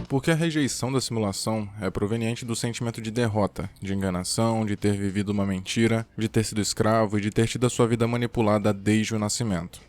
Porque a rejeição da simulação é proveniente do sentimento de derrota, de enganação, de ter vivido uma mentira, de ter sido escravo e de ter tido a sua vida manipulada desde o nascimento.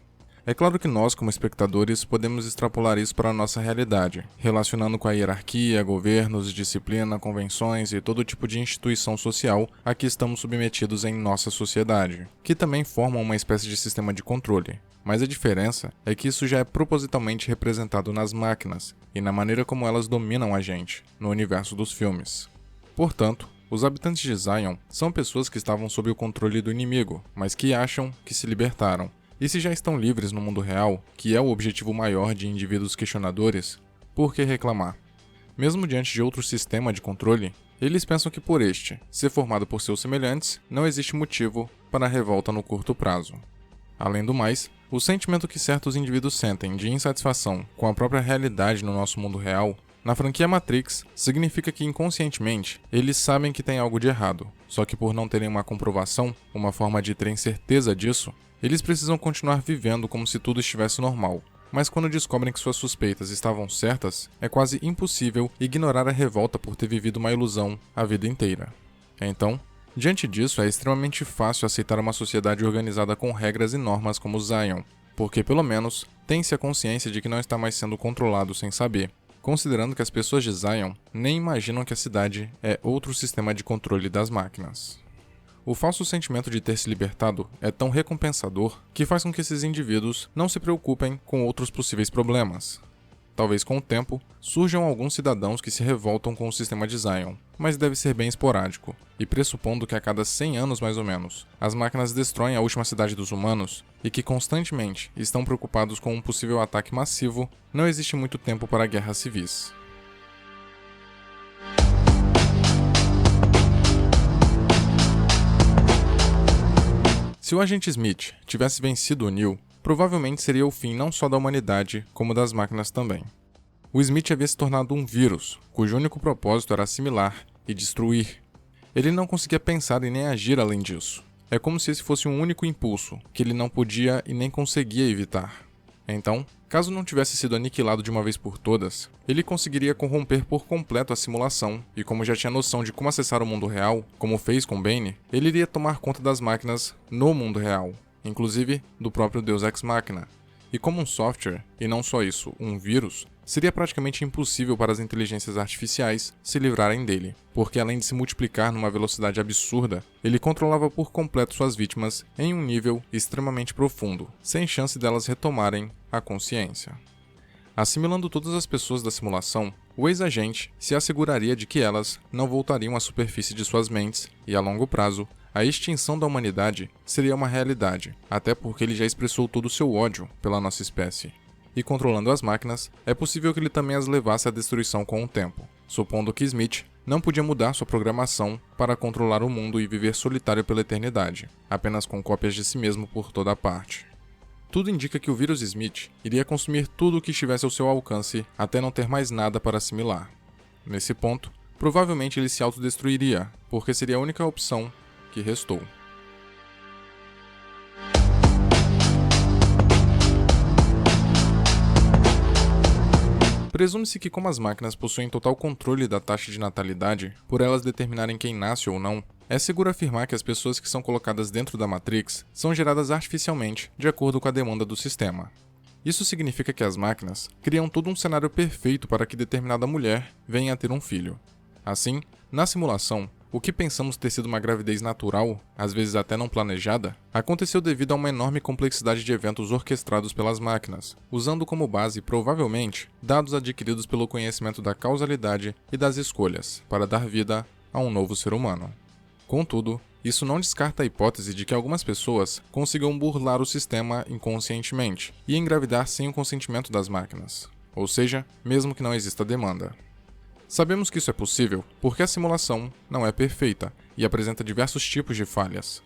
É claro que nós, como espectadores, podemos extrapolar isso para a nossa realidade, relacionando com a hierarquia, governos, disciplina, convenções e todo tipo de instituição social a que estamos submetidos em nossa sociedade, que também formam uma espécie de sistema de controle. Mas a diferença é que isso já é propositalmente representado nas máquinas e na maneira como elas dominam a gente, no universo dos filmes. Portanto, os habitantes de Zion são pessoas que estavam sob o controle do inimigo, mas que acham que se libertaram. E se já estão livres no mundo real, que é o objetivo maior de indivíduos questionadores, por que reclamar? Mesmo diante de outro sistema de controle, eles pensam que por este, ser formado por seus semelhantes, não existe motivo para a revolta no curto prazo. Além do mais, o sentimento que certos indivíduos sentem de insatisfação com a própria realidade no nosso mundo real, na franquia Matrix, significa que inconscientemente eles sabem que tem algo de errado, só que por não terem uma comprovação, uma forma de terem certeza disso, eles precisam continuar vivendo como se tudo estivesse normal. Mas quando descobrem que suas suspeitas estavam certas, é quase impossível ignorar a revolta por ter vivido uma ilusão a vida inteira. Então, diante disso, é extremamente fácil aceitar uma sociedade organizada com regras e normas como Zion, porque pelo menos tem-se a consciência de que não está mais sendo controlado sem saber, considerando que as pessoas de Zion nem imaginam que a cidade é outro sistema de controle das máquinas. O falso sentimento de ter se libertado é tão recompensador que faz com que esses indivíduos não se preocupem com outros possíveis problemas. Talvez com o tempo, surjam alguns cidadãos que se revoltam com o sistema de Zion, mas deve ser bem esporádico, e pressupondo que a cada 100 anos mais ou menos, as máquinas destroem a última cidade dos humanos e que constantemente estão preocupados com um possível ataque massivo, não existe muito tempo para guerras civis. Se o agente Smith tivesse vencido o Neo, provavelmente seria o fim não só da humanidade, como das máquinas também. O Smith havia se tornado um vírus, cujo único propósito era assimilar e destruir. Ele não conseguia pensar e nem agir além disso. É como se esse fosse um único impulso, que ele não podia e nem conseguia evitar. Então, caso não tivesse sido aniquilado de uma vez por todas, ele conseguiria corromper por completo a simulação, e como já tinha noção de como acessar o mundo real, como fez com Bane, ele iria tomar conta das máquinas no mundo real, inclusive do próprio Deus Ex Machina. E como um software, e não só isso, um vírus, seria praticamente impossível para as inteligências artificiais se livrarem dele, porque além de se multiplicar numa velocidade absurda, ele controlava por completo suas vítimas em um nível extremamente profundo, sem chance delas retomarem a consciência. Assimilando todas as pessoas da simulação, o ex-agente se asseguraria de que elas não voltariam à superfície de suas mentes e, a longo prazo, a extinção da humanidade seria uma realidade, até porque ele já expressou todo o seu ódio pela nossa espécie. E controlando as máquinas, é possível que ele também as levasse à destruição com o tempo, supondo que Smith não podia mudar sua programação para controlar o mundo e viver solitário pela eternidade, apenas com cópias de si mesmo por toda parte. Tudo indica que o vírus Smith iria consumir tudo o que estivesse ao seu alcance até não ter mais nada para assimilar. Nesse ponto, provavelmente ele se autodestruiria, porque seria a única opção que restou. Presume-se que como as máquinas possuem total controle da taxa de natalidade, por elas determinarem quem nasce ou não, é seguro afirmar que as pessoas que são colocadas dentro da Matrix são geradas artificialmente, de acordo com a demanda do sistema. Isso significa que as máquinas criam todo um cenário perfeito para que determinada mulher venha a ter um filho. Assim, na simulação, o que pensamos ter sido uma gravidez natural, às vezes até não planejada, aconteceu devido a uma enorme complexidade de eventos orquestrados pelas máquinas, usando como base, provavelmente, dados adquiridos pelo conhecimento da causalidade e das escolhas, para dar vida a um novo ser humano. Contudo, isso não descarta a hipótese de que algumas pessoas consigam burlar o sistema inconscientemente e engravidar sem o consentimento das máquinas, ou seja, mesmo que não exista demanda. Sabemos que isso é possível porque a simulação não é perfeita e apresenta diversos tipos de falhas.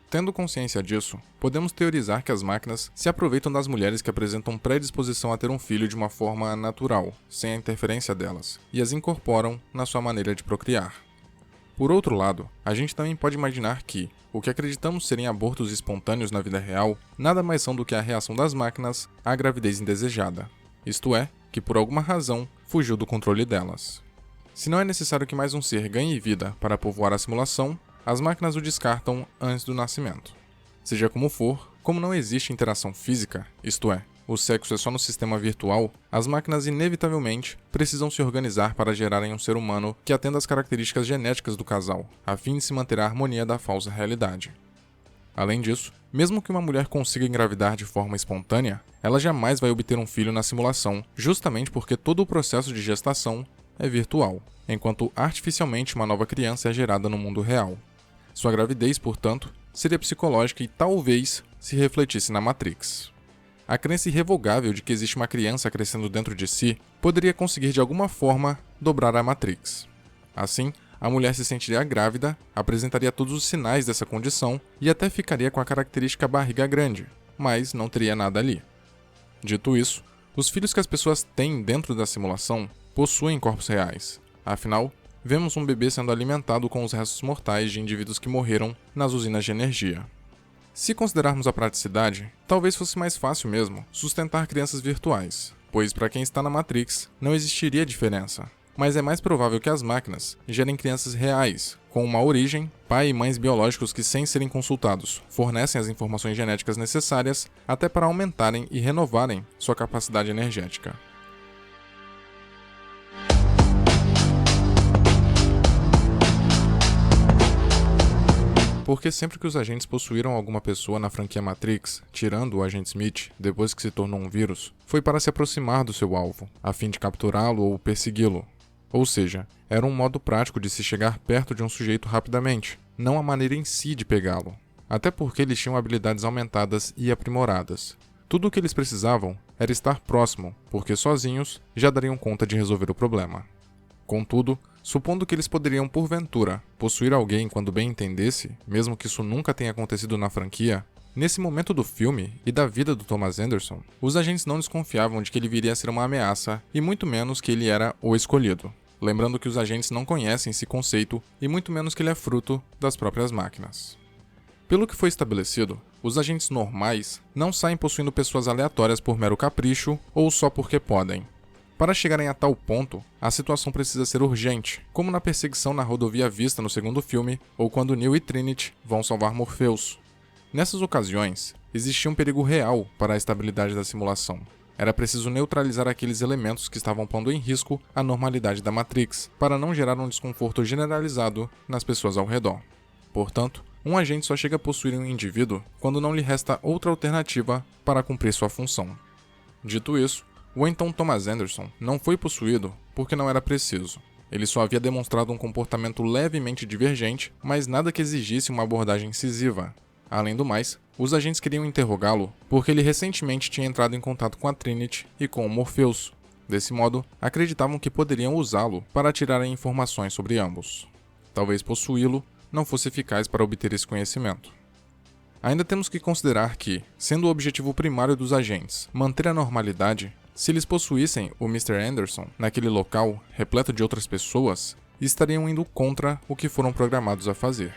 Tendo consciência disso, podemos teorizar que as máquinas se aproveitam das mulheres que apresentam predisposição a ter um filho de uma forma natural, sem a interferência delas, e as incorporam na sua maneira de procriar. Por outro lado, a gente também pode imaginar que o que acreditamos serem abortos espontâneos na vida real nada mais são do que a reação das máquinas à gravidez indesejada. Isto é, que por alguma razão fugiu do controle delas. Se não é necessário que mais um ser ganhe vida para povoar a simulação, as máquinas o descartam antes do nascimento. Seja como for, como não existe interação física, isto é, o sexo é só no sistema virtual, as máquinas inevitavelmente precisam se organizar para gerarem um ser humano que atenda às características genéticas do casal, a fim de se manter a harmonia da falsa realidade. Além disso, mesmo que uma mulher consiga engravidar de forma espontânea, ela jamais vai obter um filho na simulação, justamente porque todo o processo de gestação é virtual, enquanto artificialmente uma nova criança é gerada no mundo real. Sua gravidez, portanto, seria psicológica e talvez se refletisse na Matrix. A crença irrevogável de que existe uma criança crescendo dentro de si poderia conseguir de alguma forma dobrar a Matrix. Assim, a mulher se sentiria grávida, apresentaria todos os sinais dessa condição e até ficaria com a característica barriga grande, mas não teria nada ali. Dito isso, os filhos que as pessoas têm dentro da simulação possuem corpos reais. Afinal, vemos um bebê sendo alimentado com os restos mortais de indivíduos que morreram nas usinas de energia. Se considerarmos a praticidade, talvez fosse mais fácil mesmo sustentar crianças virtuais, pois para quem está na Matrix não existiria diferença. Mas é mais provável que as máquinas gerem crianças reais, com uma origem, pai e mães biológicos que, sem serem consultados, fornecem as informações genéticas necessárias até para aumentarem e renovarem sua capacidade energética. Porque sempre que os agentes possuíram alguma pessoa na franquia Matrix, tirando o agente Smith depois que se tornou um vírus, foi para se aproximar do seu alvo, a fim de capturá-lo ou persegui-lo. Ou seja, era um modo prático de se chegar perto de um sujeito rapidamente, não a maneira em si de pegá-lo. Até porque eles tinham habilidades aumentadas e aprimoradas. Tudo o que eles precisavam era estar próximo, porque sozinhos já dariam conta de resolver o problema. Contudo, supondo que eles poderiam, porventura, possuir alguém quando bem entendesse, mesmo que isso nunca tenha acontecido na franquia, nesse momento do filme e da vida do Thomas Anderson, os agentes não desconfiavam de que ele viria a ser uma ameaça e muito menos que ele era o escolhido. Lembrando que os agentes não conhecem esse conceito e muito menos que ele é fruto das próprias máquinas. Pelo que foi estabelecido, os agentes normais não saem possuindo pessoas aleatórias por mero capricho ou só porque podem. Para chegarem a tal ponto, a situação precisa ser urgente, como na perseguição na rodovia vista no segundo filme, ou quando Neo e Trinity vão salvar Morpheus. Nessas ocasiões, existia um perigo real para a estabilidade da simulação. Era preciso neutralizar aqueles elementos que estavam pondo em risco a normalidade da Matrix, para não gerar um desconforto generalizado nas pessoas ao redor. Portanto, um agente só chega a possuir um indivíduo quando não lhe resta outra alternativa para cumprir sua função. Dito isso, o então Thomas Anderson não foi possuído porque não era preciso. Ele só havia demonstrado um comportamento levemente divergente, mas nada que exigisse uma abordagem incisiva. Além do mais, os agentes queriam interrogá-lo porque ele recentemente tinha entrado em contato com a Trinity e com o Morpheus. Desse modo, acreditavam que poderiam usá-lo para tirarem informações sobre ambos. Talvez possuí-lo não fosse eficaz para obter esse conhecimento. Ainda temos que considerar que, sendo o objetivo primário dos agentes manter a normalidade, se eles possuíssem o Mr. Anderson naquele local repleto de outras pessoas, estariam indo contra o que foram programados a fazer.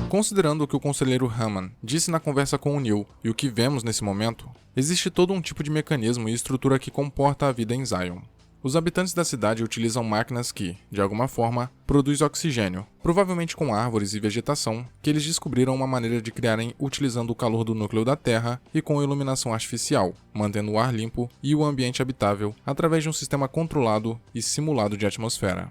Considerando o que o conselheiro Hammond disse na conversa com o Neo e o que vemos nesse momento, existe todo um tipo de mecanismo e estrutura que comporta a vida em Zion. Os habitantes da cidade utilizam máquinas que, de alguma forma, produzem oxigênio, provavelmente com árvores e vegetação, que eles descobriram uma maneira de criarem utilizando o calor do núcleo da Terra e com iluminação artificial, mantendo o ar limpo e o ambiente habitável através de um sistema controlado e simulado de atmosfera.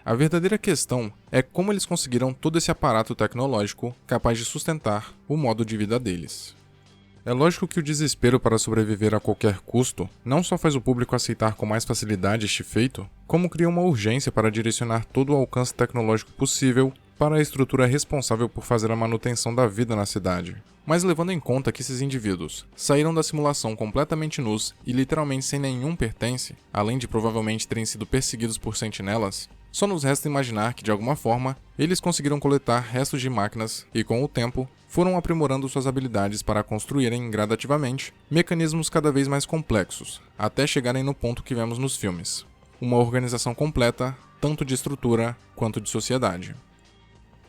A verdadeira questão é como eles conseguiram todo esse aparato tecnológico capaz de sustentar o modo de vida deles. É lógico que o desespero para sobreviver a qualquer custo não só faz o público aceitar com mais facilidade este feito, como cria uma urgência para direcionar todo o alcance tecnológico possível para a estrutura responsável por fazer a manutenção da vida na cidade. Mas levando em conta que esses indivíduos saíram da simulação completamente nus e literalmente sem nenhum pertence, além de provavelmente terem sido perseguidos por sentinelas, só nos resta imaginar que, de alguma forma, eles conseguiram coletar restos de máquinas e, com o tempo, foram aprimorando suas habilidades para construírem gradativamente mecanismos cada vez mais complexos, até chegarem no ponto que vemos nos filmes. Uma organização completa, tanto de estrutura quanto de sociedade.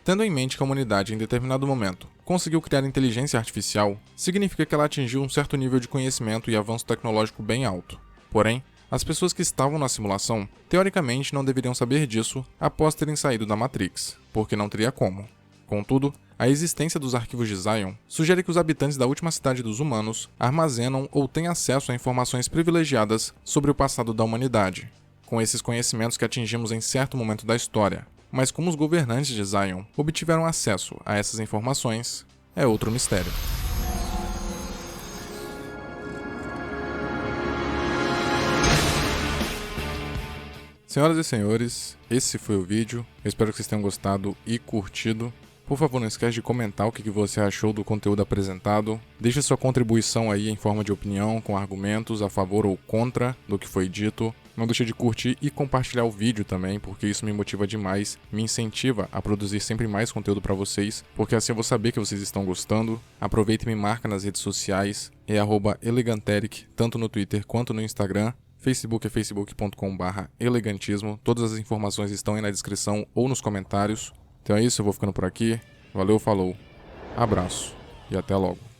Tendo em mente que a humanidade, em determinado momento, conseguiu criar inteligência artificial, significa que ela atingiu um certo nível de conhecimento e avanço tecnológico bem alto. Porém, as pessoas que estavam na simulação, teoricamente não deveriam saber disso após terem saído da Matrix, porque não teria como. Contudo, a existência dos arquivos de Zion sugere que os habitantes da última cidade dos humanos armazenam ou têm acesso a informações privilegiadas sobre o passado da humanidade, com esses conhecimentos que atingimos em certo momento da história. Mas como os governantes de Zion obtiveram acesso a essas informações, é outro mistério. Senhoras e senhores, esse foi o vídeo. Eu espero que vocês tenham gostado e curtido. Por favor, não esquece de comentar o que você achou do conteúdo apresentado. Deixe sua contribuição aí em forma de opinião, com argumentos a favor ou contra do que foi dito. Não deixe de curtir e compartilhar o vídeo também, porque isso me motiva demais, me incentiva a produzir sempre mais conteúdo para vocês, porque assim eu vou saber que vocês estão gostando. Aproveita e me marca nas redes sociais, é @eleganteric, tanto no Twitter quanto no Instagram. Facebook é facebook.com/elegantismo. Todas as informações estão aí na descrição ou nos comentários. Então é isso, eu vou ficando por aqui. Valeu, falou, abraço e até logo.